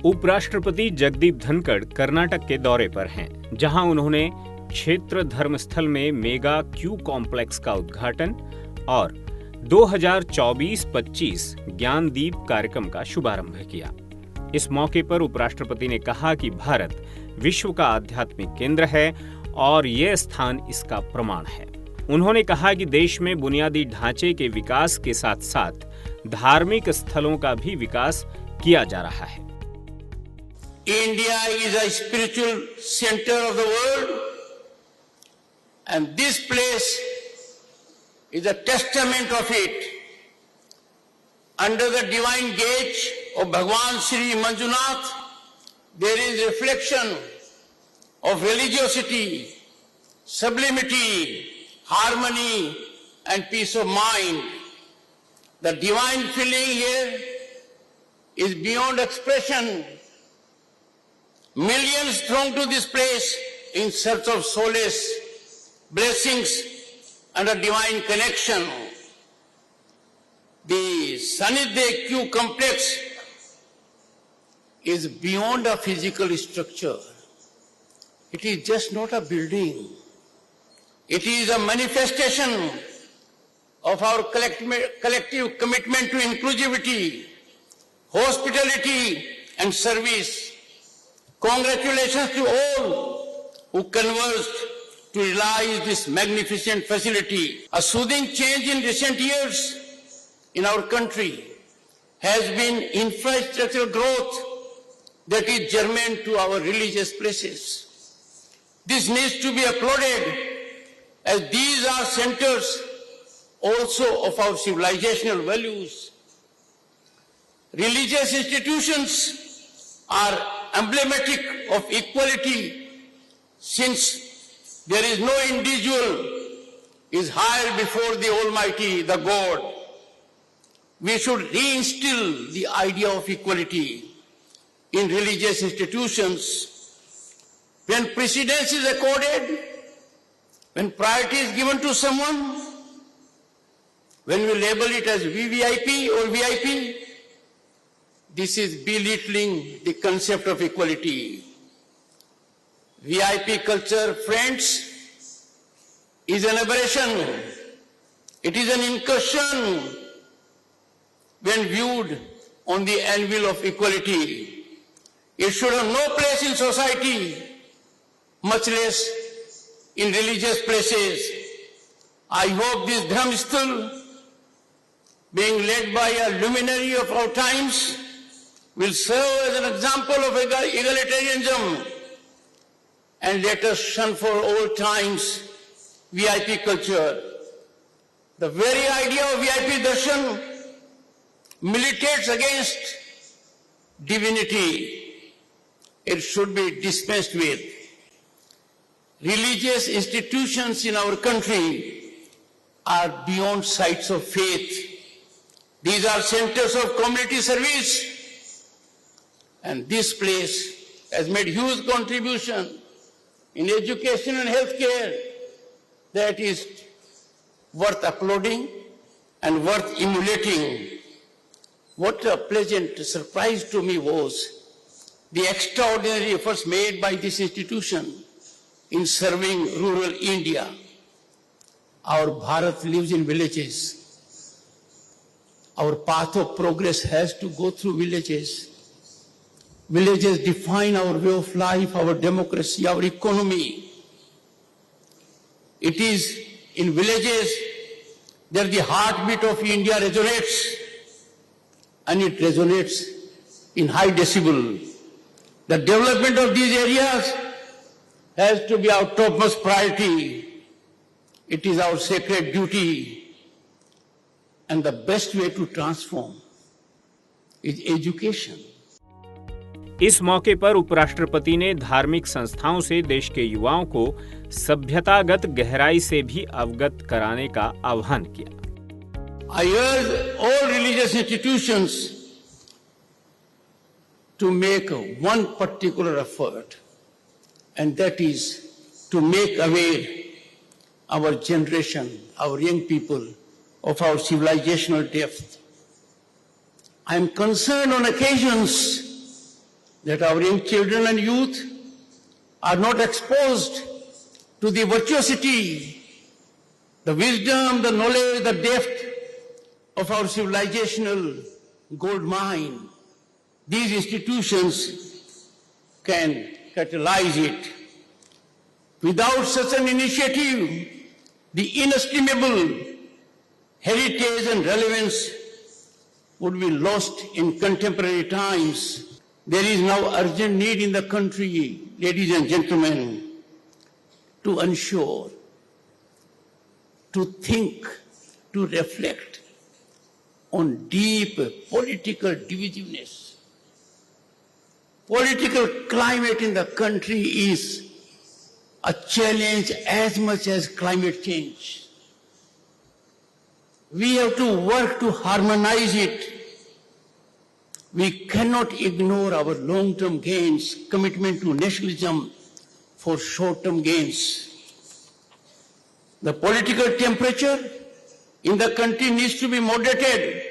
उपराष्ट्रपति जगदीप धनखड़ कर्नाटक के दौरे पर हैं, जहां उन्होंने क्षेत्र धर्मस्थल में मेगा क्यू कॉम्प्लेक्स का उद्घाटन और 2024-25 ज्ञानदीप कार्यक्रम का शुभारंभ किया। इस मौके पर उपराष्ट्रपति ने कहा कि भारत विश्व का आध्यात्मिक केंद्र है और यह स्थान इसका प्रमाण है। उन्होंने कहा कि देश में बुनियादी ढांचे के विकास के साथ साथ धार्मिक स्थलों का भी विकास किया जा रहा है। India is a spiritual center of the world, and this place is a testament of it. Under the divine gate of Bhagwan Sri Manjunath, there is reflection of religiosity, sublimity, harmony, and peace of mind. The divine feeling here is beyond expression. Millions throng to this place in search of solace, blessings, and a divine connection. The Sanidhya Q complex is beyond a physical structure. It is just not a building. It is a manifestation of our collective commitment to inclusivity, hospitality, and service. Congratulations to all who converged to realize this magnificent facility. A soothing change in recent years in our country has been infrastructural growth that is germane to our religious places. This needs to be applauded, as these are centers also of our civilizational values. Religious institutions are emblematic of equality, since there is no individual is higher before the Almighty, the God. We should reinstill the idea of equality in religious institutions. When precedence is accorded, when priority is given to someone, when we label it as VVIP or VIP, this is belittling the concept of equality. VIP culture, friends, is an aberration. It is an incursion when viewed on the anvil of equality. It should have no place in society, much less in religious places. I hope this Dharmasthal, being led by a luminary of our times, will serve as an example of egalitarianism, and let us shun for all times VIP culture. The very idea of VIP darshan militates against divinity. It should be dispensed with. Religious institutions in our country are beyond sites of faith. These are centers of community service, and this place has made huge contribution in education and healthcare that is worth applauding and worth emulating. What a pleasant surprise to me was the extraordinary efforts made by this institution in serving rural India. Our Bharat lives in villages. Our path of progress has to go through villages. Villages define our way of life, our democracy, our economy. It is in villages that the heartbeat of India resonates, and it resonates in high decibel. The development of these areas has to be our topmost priority. It is our sacred duty, and the best way to transform is education. इस मौके पर उपराष्ट्रपति ने धार्मिक संस्थाओं से देश के युवाओं को सभ्यतागत गहराई से भी अवगत कराने का आह्वान किया। I urge all religious institutions to make one particular effort, and that is to make aware our generation, our young people, of our civilizational depth. I am concerned on occasions that our young children and youth are not exposed to the virtuosity, the wisdom, the knowledge, the depth of our civilizational gold mine. These institutions can catalyze it. Without such an initiative, the inestimable heritage and relevance would be lost in contemporary times. There is now urgent need in the country, ladies and gentlemen, to ensure, to think, to reflect on deep political divisiveness. Political climate in the country is a challenge as much as climate change. We have to work to harmonize it. We cannot ignore our long-term gains, commitment to nationalism for short-term gains. The political temperature in the country needs to be moderated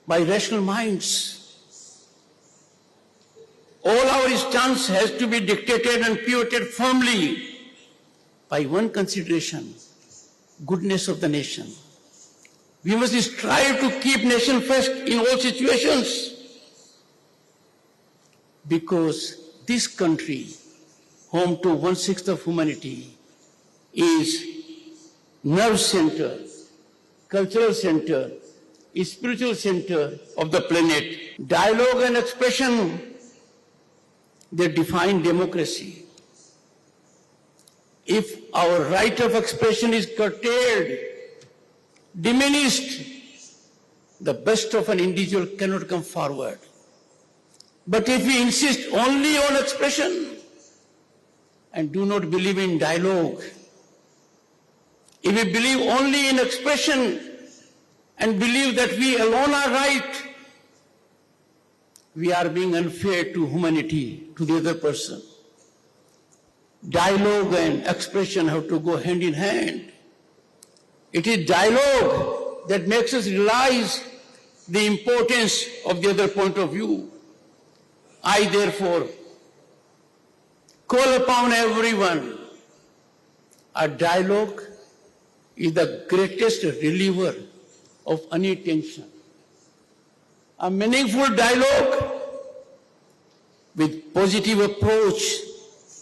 by rational minds. All our stance has to be dictated and pivoted firmly by one consideration, goodness of the nation. We must strive to keep nation first in all situations, because this country, home to 1/6 of humanity, is nerve center, cultural center, spiritual center of the planet. Dialogue and expression, they define democracy. If our right of expression is curtailed, diminished, the best of an individual cannot come forward. But if we insist only on expression and do not believe in dialogue, if we believe only in expression and believe that we alone are right, we are being unfair to humanity, to the other person. Dialogue and expression have to go hand in hand. It is dialogue that makes us realize the importance of the other point of view. I therefore call upon everyone. A dialogue is the greatest reliever of any tension. A meaningful dialogue with positive approach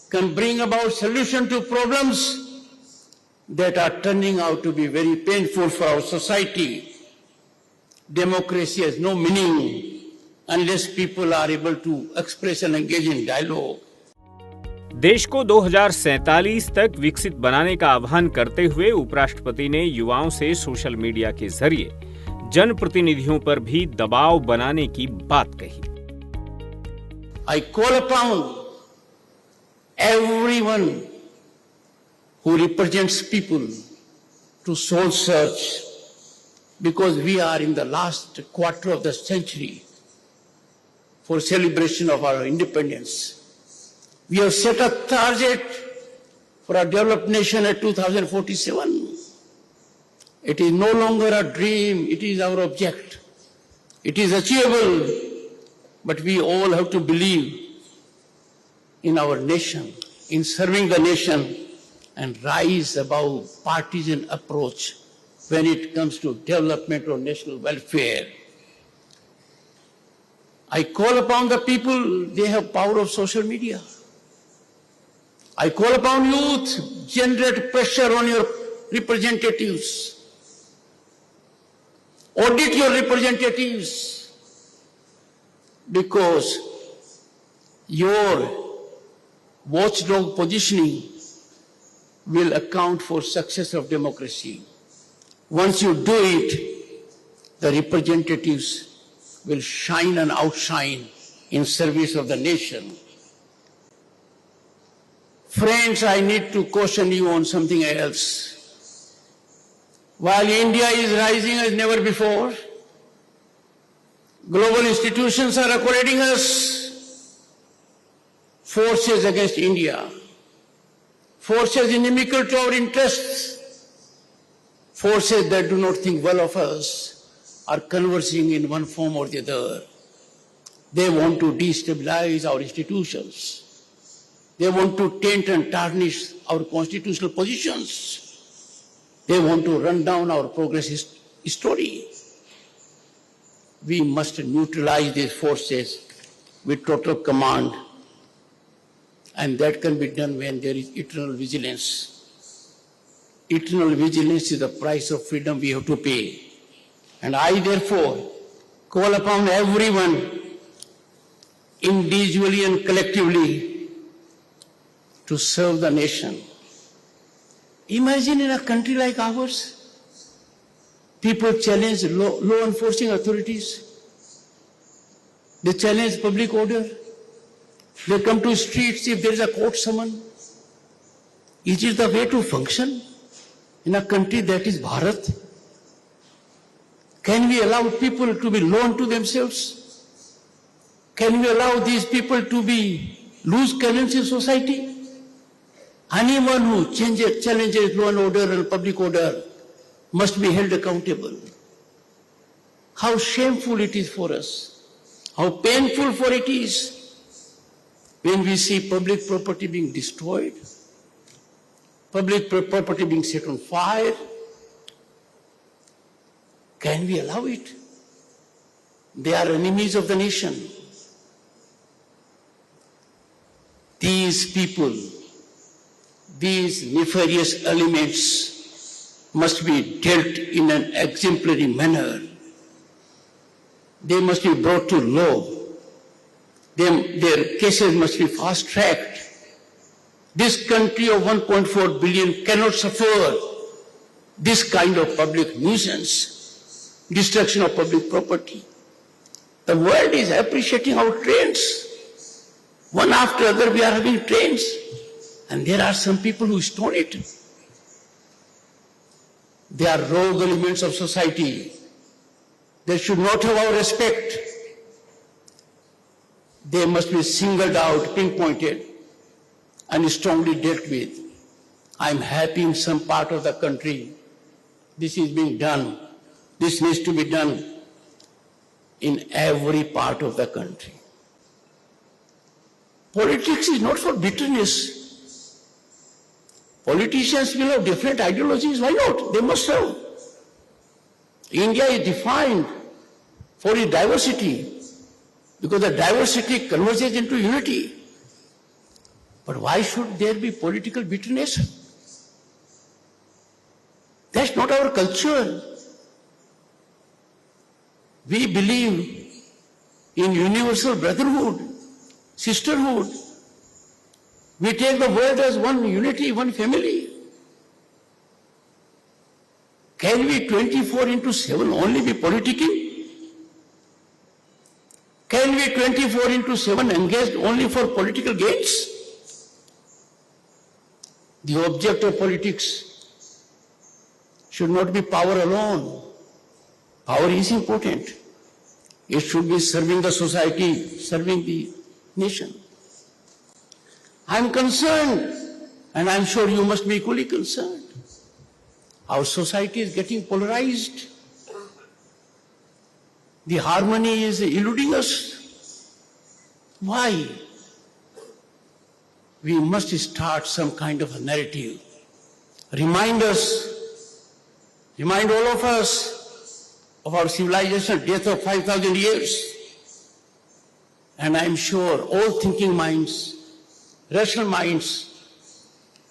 can bring about solution to problems that are turning out to be very painful for our society. Democracy has no meaning unless people are able to express and engage in dialogue. देश को 2047 तक विकसित बनाने का आह्वान करते हुए उपराष्ट्रपति ने युवाओं से सोशल मीडिया के जरिए जनप्रतिनिधियों पर भी दबाव बनाने की बात कही। I call upon everyone who represents people to soul search, because we are in the last quarter of the century for celebration of our independence. We have set a target for a developed nation at 2047. It is no longer a dream, it is our object. It is achievable, but we all have to believe in our nation, in serving the nation, and rise above partisan approach when it comes to development or national welfare. I call upon the people, they have power of social media. I call upon youth, generate pressure on your representatives. Audit your representatives, because your watchdog positioning will account for success of democracy. Once you do it, the representatives will shine and outshine in service of the nation. Friends, I need to caution you on something else. While India is rising as never before, global institutions are according us forces against India, forces inimical to our interests, forces that do not think well of us are conversing in one form or the other. They want to destabilize our institutions. They want to taint and tarnish our constitutional positions. They want to run down our progress story. We must neutralize these forces with total command, and that can be done when there is eternal vigilance. Eternal vigilance is the price of freedom we have to pay. And I therefore call upon everyone, individually and collectively, to serve the nation. Imagine in a country like ours, people challenge law enforcing authorities. They challenge public order. They come to streets if there is a court summon. Is it the way to function in a country that is Bharat? Can we allow people to be lone to themselves? Can we allow these people to be loose cannons in society? Anyone who challenges law and order and public order must be held accountable. How shameful it is for us. How painful for it is when we see public property being destroyed, public property being set on fire. Can we allow it? They are enemies of the nation. These people, these nefarious elements must be dealt in an exemplary manner. They must be brought to law. Their cases must be fast-tracked. This country of 1.4 billion cannot suffer this kind of public nuisance, destruction of public property. The world is appreciating our trains. One after other we are having trains. And there are some people who stone it. They are rogue elements of society. They should not have our respect. They must be singled out, pinpointed, and strongly dealt with. I'm happy in some part of the country this is being done. This needs to be done in every part of the country. Politics is not for bitterness. Politicians will have different ideologies. Why not? They must have. India is defined for its diversity because the diversity converges into unity. But why should there be political bitterness? That's not our culture. We believe in universal brotherhood, sisterhood. We take the world as one unity, one family. Can we 24/7 only be politicking? Can we 24/7 engaged only for political gains? The object of politics should not be power alone. Power is important. It should be serving the society, serving the nation. I'm concerned, and I'm sure you must be equally concerned. Our society is getting polarized. The harmony is eluding us. Why? We must start some kind of a narrative. Remind all of us of our civilization death of 5,000 years. And I'm sure all thinking minds, rational minds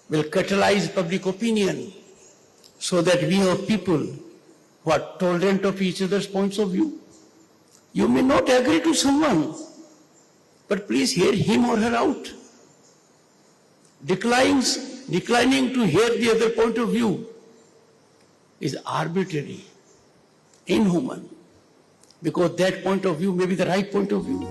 will catalyze public opinion so that we have people who are tolerant of each other's points of view. You may not agree to someone, but please hear him or her out. Declining to hear the other point of view is arbitrary, inhuman, because that point of view may be the right point of view.